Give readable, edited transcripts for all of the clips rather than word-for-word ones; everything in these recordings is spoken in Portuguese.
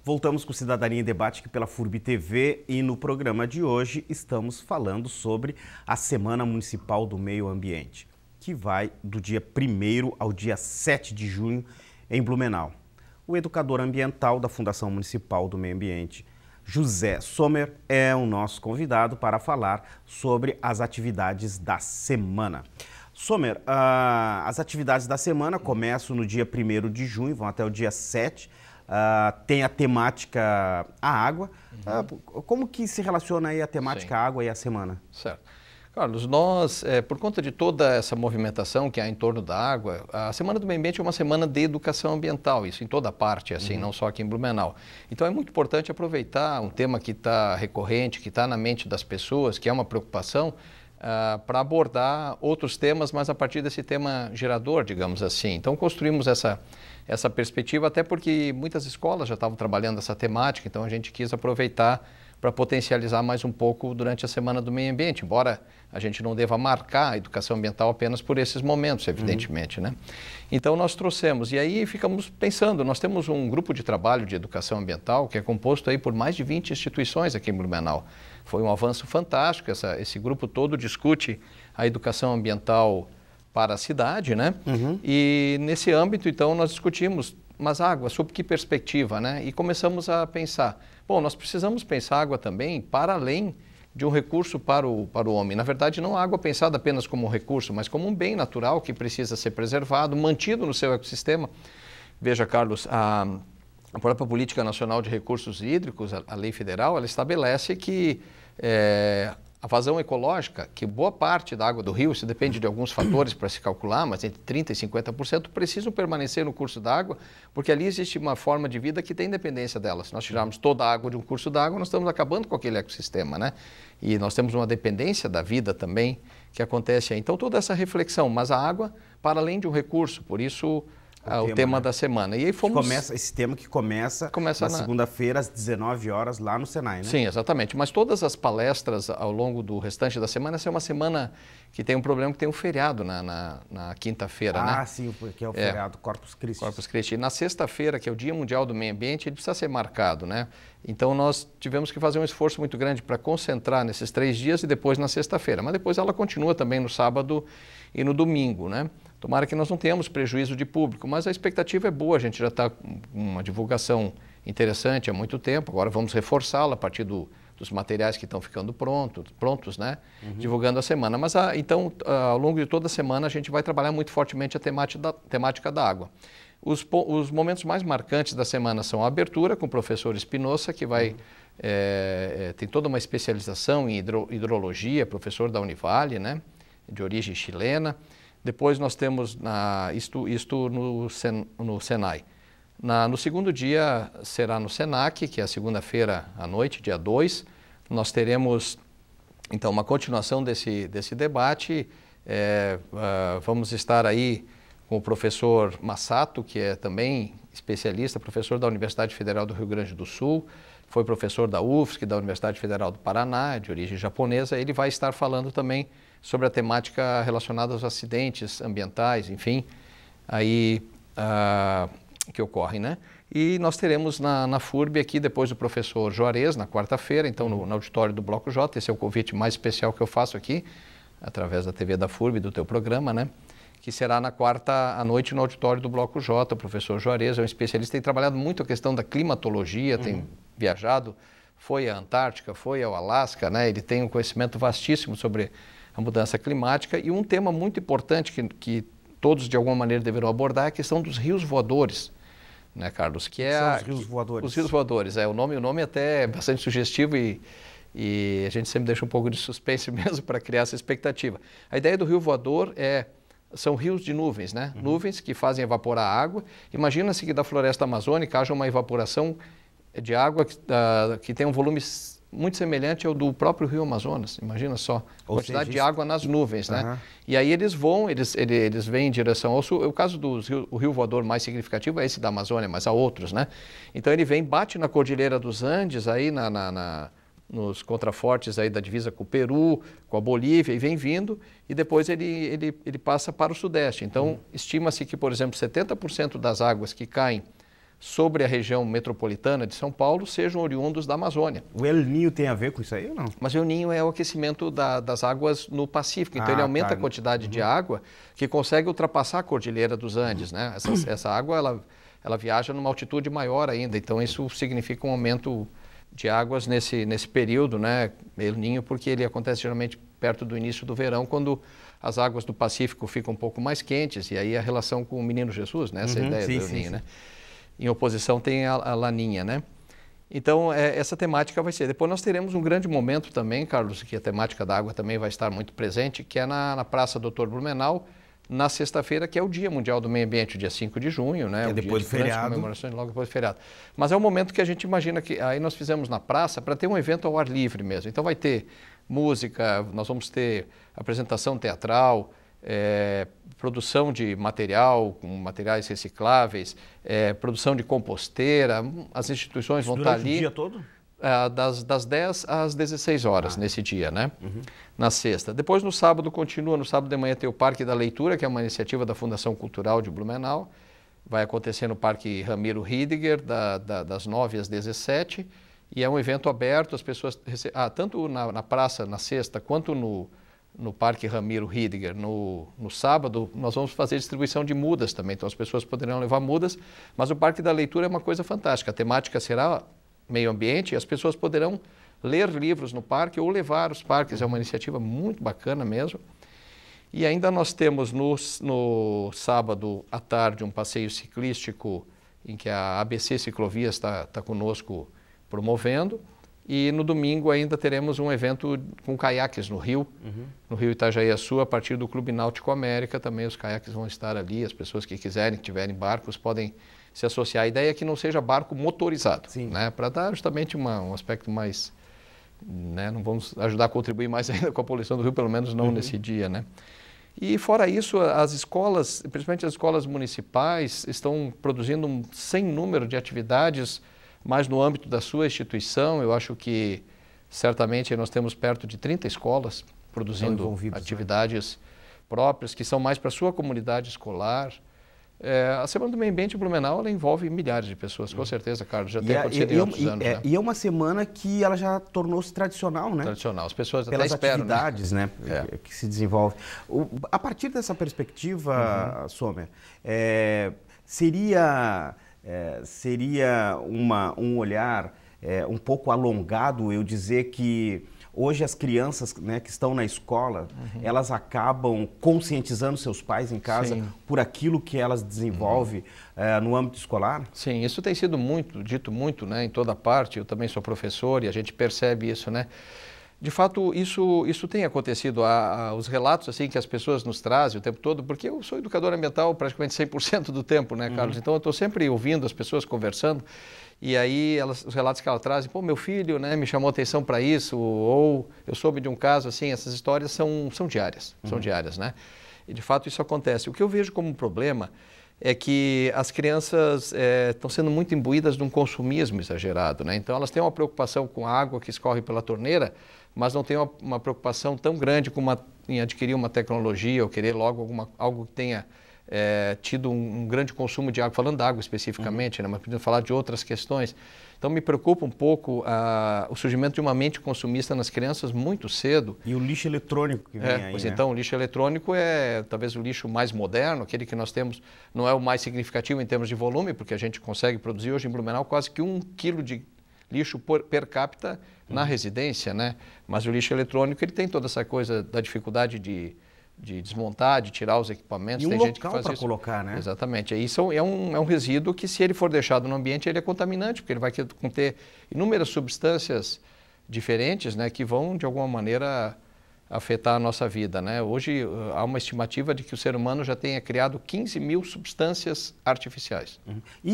Voltamos com Cidadania em Debate aqui pela FURB TV e no programa de hoje estamos falando sobre a Semana Municipal do Meio Ambiente, que vai do dia 1º ao dia 7 de junho em Blumenau. O educador ambiental da Fundação Municipal do Meio Ambiente, José Sommer, é o nosso convidado para falar sobre as atividades da semana. Sommer, as atividades da semana começam no dia 1º de junho, vão até o dia 7. Tem a temática a água. Como que se relaciona aí a temática água e a semana? Certo. Carlos, nós, por conta de toda essa movimentação que há em torno da água, a Semana do Meio Ambiente é uma semana de educação ambiental, isso em toda parte, assim, não só aqui em Blumenau. Então é muito importante aproveitar um tema que está recorrente, que está na mente das pessoas, que é uma preocupação, para abordar outros temas, mas a partir desse tema gerador, digamos assim. Então construímos essa perspectiva, até porque muitas escolas já estavam trabalhando essa temática, então a gente quis aproveitar para potencializar mais um pouco durante a Semana do Meio Ambiente, embora a gente não deva marcar a educação ambiental apenas por esses momentos, evidentemente, né? Então nós trouxemos, e aí ficamos pensando, nós temos um grupo de trabalho de educação ambiental que é composto aí por mais de 20 instituições aqui em Blumenau. Foi um avanço fantástico, esse grupo todo discute a educação ambiental para a cidade, né? E nesse âmbito, então, nós discutimos, mas água, sob que perspectiva, né? E começamos a pensar, bom, nós precisamos pensar água também para além de um recurso para o homem. Na verdade, não a água pensada apenas como um recurso, mas como um bem natural que precisa ser preservado, mantido no seu ecossistema. Veja, Carlos, a própria Política Nacional de Recursos Hídricos, a lei federal, ela estabelece que a vazão ecológica, que boa parte da água do rio, isso depende de alguns fatores para se calcular, mas entre 30% e 50% precisam permanecer no curso d'água, porque ali existe uma forma de vida que tem dependência dela. Se nós tirarmos toda a água de um curso d'água, nós estamos acabando com aquele ecossistema, né? E nós temos uma dependência da vida também que acontece aí. Então, toda essa reflexão, mas a água para além de um recurso, por isso o tema da semana. E aí fomos... Esse tema que começa na segunda-feira às 19 horas lá no Senai, né? Sim, exatamente. Mas todas as palestras ao longo do restante da semana, essa é uma semana que tem um problema, que tem um feriado na quinta-feira, né? Ah, sim, porque é o feriado Corpus Christi. Corpus Christi. E na sexta-feira, que é o Dia Mundial do Meio Ambiente, ele precisa ser marcado, né? Então nós tivemos que fazer um esforço muito grande para concentrar nesses 3 dias e depois na sexta-feira. Mas depois ela continua também no sábado e no domingo, né? Tomara que nós não tenhamos prejuízo de público, mas a expectativa é boa, a gente já está com uma divulgação interessante há muito tempo, agora vamos reforçá-la a partir dos materiais que estão ficando prontos, né? Divulgando a semana. Mas então, ao longo de toda a semana, a gente vai trabalhar muito fortemente a temática da água. Os momentos mais marcantes da semana são a abertura com o professor Espinosa, que vai tem toda uma especialização em hidrologia, professor da Univale, né? De origem chilena. Depois nós temos isto no Senai. No segundo dia será no Senac, que é a segunda-feira à noite, dia 2. Nós teremos, então, uma continuação desse debate. Vamos estar aí com o professor Massato, que é também especialista, professor da Universidade Federal do Rio Grande do Sul, foi professor da UFSC, da Universidade Federal do Paraná, de origem japonesa. Ele vai estar falando também sobre a temática relacionada aos acidentes ambientais, enfim, aí que ocorrem, né? E nós teremos na FURB aqui, depois do professor Juarez, na quarta-feira, então no auditório do Bloco J. Esse é o convite mais especial que eu faço aqui, através da TV da FURB, do teu programa, né? Que será na quarta à noite no auditório do Bloco J. O professor Juarez é um especialista, tem trabalhado muito a questão da climatologia, tem viajado, foi à Antártica, foi ao Alasca, né? Ele tem um conhecimento vastíssimo sobre a mudança climática, e um tema muito importante que todos de alguma maneira deverão abordar é a questão dos rios voadores, né, Carlos? Que são os rios voadores? Os rios voadores, o nome até é bastante sugestivo e a gente sempre deixa um pouco de suspense mesmo para criar essa expectativa. A ideia do rio voador são rios de nuvens, né? Nuvens que fazem evaporar a água. Imagina-se que da floresta amazônica haja uma evaporação de água que tem um volume muito semelhante ao do próprio rio Amazonas. Imagina só, a quantidade de água nas nuvens, né? E aí eles vão, eles vêm em direção ao sul. O caso do rio voador mais significativo é esse da Amazônia, mas há outros, né? Então ele vem, bate na Cordilheira dos Andes, aí nos contrafortes aí da divisa com o Peru, com a Bolívia, e vem vindo, e depois ele passa para o sudeste. Então, estima-se que, por exemplo, 70% das águas que caem sobre a região metropolitana de São Paulo sejam oriundos da Amazônia. O El Niño tem a ver com isso aí ou não? Mas o El Niño é o aquecimento das águas no Pacífico, então ele aumenta a quantidade de água que consegue ultrapassar a Cordilheira dos Andes, né? Essa água, ela viaja numa altitude maior ainda, então isso significa um aumento de águas nesse período, né? El Niño, porque ele acontece geralmente perto do início do verão, quando as águas do Pacífico ficam um pouco mais quentes, e aí a relação com o Menino Jesus, né? Essa ideia do El Niño, né? Em oposição tem a Laninha, né? Então, essa temática vai ser. Depois nós teremos um grande momento também, Carlos, que a temática da água também vai estar muito presente, que é na Praça Doutor Blumenau, na sexta-feira, que é o Dia Mundial do Meio Ambiente, o dia 5 de junho, né? É depois do feriado. Comemorações logo depois do feriado. Mas é o momento que a gente imagina que aí nós fizemos na praça para ter um evento ao ar livre mesmo. Então vai ter música, nós vamos ter apresentação teatral, produção de material, com materiais recicláveis, produção de composteira, as instituições vão estar ali. Durante o dia todo? Das 10 às 16 horas nesse dia, né? Na sexta. Depois no sábado continua, no sábado de manhã tem o Parque da Leitura, que é uma iniciativa da Fundação Cultural de Blumenau. Vai acontecer no Parque Ramiro Riediger, das 9 às 17, e é um evento aberto, as pessoas tanto na praça na sexta quanto no Parque Ramiro Riediger, no sábado, nós vamos fazer distribuição de mudas também, então as pessoas poderão levar mudas, mas o Parque da Leitura é uma coisa fantástica, a temática será meio ambiente e as pessoas poderão ler livros no parque ou levar os parques, é uma iniciativa muito bacana mesmo. E ainda nós temos no sábado à tarde um passeio ciclístico em que a ABC Ciclovias está conosco promovendo. E no domingo ainda teremos um evento com caiaques no Rio Itajaí-Açu, a partir do Clube Náutico América. Também os caiaques vão estar ali, as pessoas que quiserem, que tiverem barcos, podem se associar. A ideia é que não seja barco motorizado, né? Para dar justamente um aspecto mais... né? Não vamos ajudar a contribuir mais ainda com a poluição do rio, pelo menos não nesse dia, né? E fora isso, as escolas, principalmente as escolas municipais, estão produzindo um sem número de atividades, mas no âmbito da sua instituição. Eu acho que certamente nós temos perto de 30 escolas produzindo atividades próprias, que são mais para a sua comunidade escolar. A Semana do Meio Ambiente em Blumenau, ela envolve milhares de pessoas, com certeza, Carlos, já tem acontecido em outros anos. Né? E é uma semana que ela já tornou-se tradicional, né? Tradicional, as pessoas pelas até esperam, atividades, né? Que se desenvolvem. A partir dessa perspectiva, Sommer, seria um olhar um pouco alongado eu dizer que hoje as crianças, né, que estão na escola, elas acabam conscientizando seus pais em casa por aquilo que elas desenvolvem no âmbito escolar? Sim, isso tem sido dito muito, né, em toda parte. Eu também sou professor e a gente percebe isso, né? De fato, isso tem acontecido. Os relatos assim que as pessoas nos trazem o tempo todo, porque eu sou educador ambiental praticamente 100% do tempo, né, Carlos? Então eu estou sempre ouvindo as pessoas conversando. E aí os relatos que ela trazem, pô, meu filho, né, me chamou atenção para isso, ou eu soube de um caso assim. Essas histórias são diárias, né? E de fato isso acontece. O que eu vejo como um problema é que as crianças estão sendo muito imbuídas de um consumismo exagerado, né? Então elas têm uma preocupação com a água que escorre pela torneira, mas não têm uma preocupação tão grande em adquirir uma tecnologia ou querer logo algo que tenha tido um grande consumo de água, falando da água especificamente, né? Mas podemos falar de outras questões. Então me preocupa um pouco o surgimento de uma mente consumista nas crianças muito cedo. E o lixo eletrônico que vem aí, pois né? Então, o lixo eletrônico é talvez o lixo mais moderno, aquele que nós temos, não é o mais significativo em termos de volume, porque a gente consegue produzir hoje em Blumenau quase que 1 quilo de lixo per capita na residência, né? Mas o lixo eletrônico, ele tem toda essa coisa da dificuldade de desmontar, de tirar os equipamentos. E tem gente que faz para isso. Colocar, né? Exatamente. Isso é um resíduo que, se ele for deixado no ambiente, ele é contaminante, porque ele vai conter inúmeras substâncias diferentes, né, que vão, de alguma maneira, afetar a nossa vida, né? Hoje há uma estimativa de que o ser humano já tenha criado 15 mil substâncias artificiais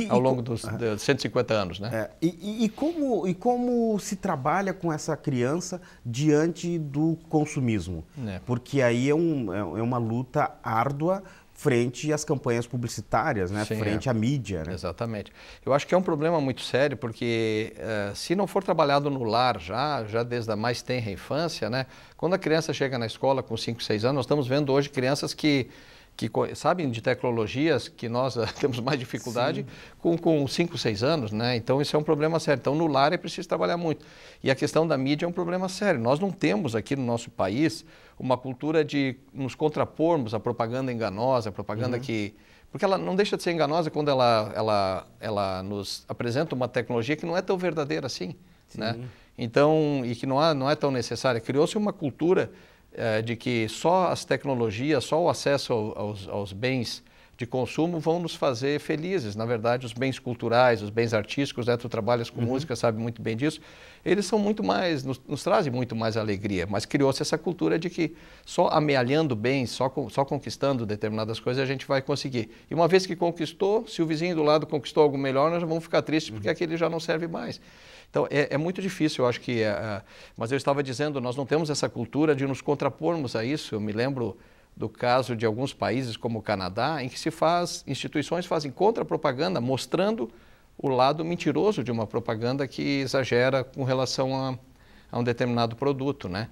ao longo dos 150 anos, né? E como se trabalha com essa criança diante do consumismo? Porque aí é uma luta árdua frente às campanhas publicitárias, né? Frente à mídia, né? Exatamente. Eu acho que é um problema muito sério, porque se não for trabalhado no lar já desde a mais tenra infância, né? Quando a criança chega na escola com 5, 6 anos, nós estamos vendo hoje crianças que que sabem de tecnologias que nós temos mais dificuldade com 5, 6 anos, né? Então isso é um problema sério. Então no lar é preciso trabalhar muito. E a questão da mídia é um problema sério. Nós não temos aqui no nosso país uma cultura de nos contrapormos à propaganda enganosa, a propaganda que... Porque ela não deixa de ser enganosa quando ela nos apresenta uma tecnologia que não é tão verdadeira assim, né? Então, e que não é tão necessária. Criou-se uma cultura de que só as tecnologias, só o acesso aos bens de consumo vão nos fazer felizes. Na verdade, os bens culturais, os bens artísticos, né? Tu trabalhas com música, sabe muito bem disso, eles são muito mais, nos trazem muito mais alegria, mas criou-se essa cultura de que só amealhando bens, só conquistando determinadas coisas a gente vai conseguir. E uma vez que conquistou, se o vizinho do lado conquistou algo melhor, nós já vamos ficar tristes porque aquele já não serve mais. Então, é muito difícil, eu acho que... mas eu estava dizendo, nós não temos essa cultura de nos contrapormos a isso. Eu me lembro do caso de alguns países como o Canadá, em que instituições fazem contra-propaganda, mostrando o lado mentiroso de uma propaganda que exagera com relação a um determinado produto, né?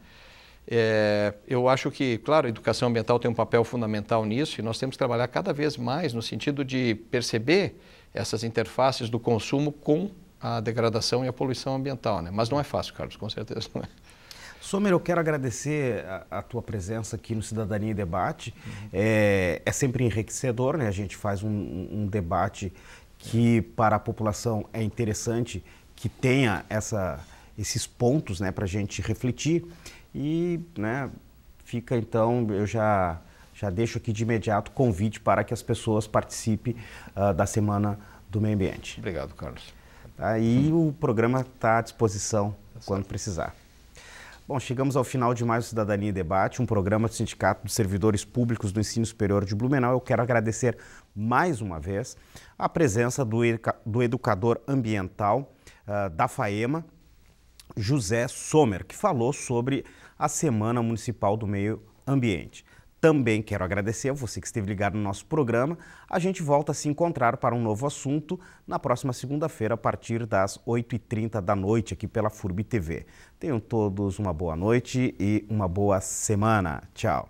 Eu acho que, claro, a educação ambiental tem um papel fundamental nisso e nós temos que trabalhar cada vez mais no sentido de perceber essas interfaces do consumo com a degradação e a poluição ambiental, né? Mas não é fácil, Carlos, com certeza não é. Sommer, eu quero agradecer a tua presença aqui no Cidadania em Debate. É sempre enriquecedor, né? A gente faz um debate que para a população é interessante, que tenha esses pontos, né, para a gente refletir. E, né, fica então, eu já deixo aqui de imediato o convite para que as pessoas participem da Semana do Meio Ambiente. Obrigado, Carlos. Aí o programa está à disposição quando precisar. Bom, chegamos ao final de mais o Cidadania em Debate, um programa do Sindicato dos Servidores Públicos do Ensino Superior de Blumenau. Eu quero agradecer mais uma vez a presença do educador ambiental da FAEMA, José Sommer, que falou sobre a Semana Municipal do Meio Ambiente. Também quero agradecer a você que esteve ligado no nosso programa. A gente volta a se encontrar para um novo assunto na próxima segunda-feira, a partir das 8h30 da noite, aqui pela FURB TV. Tenham todos uma boa noite e uma boa semana. Tchau.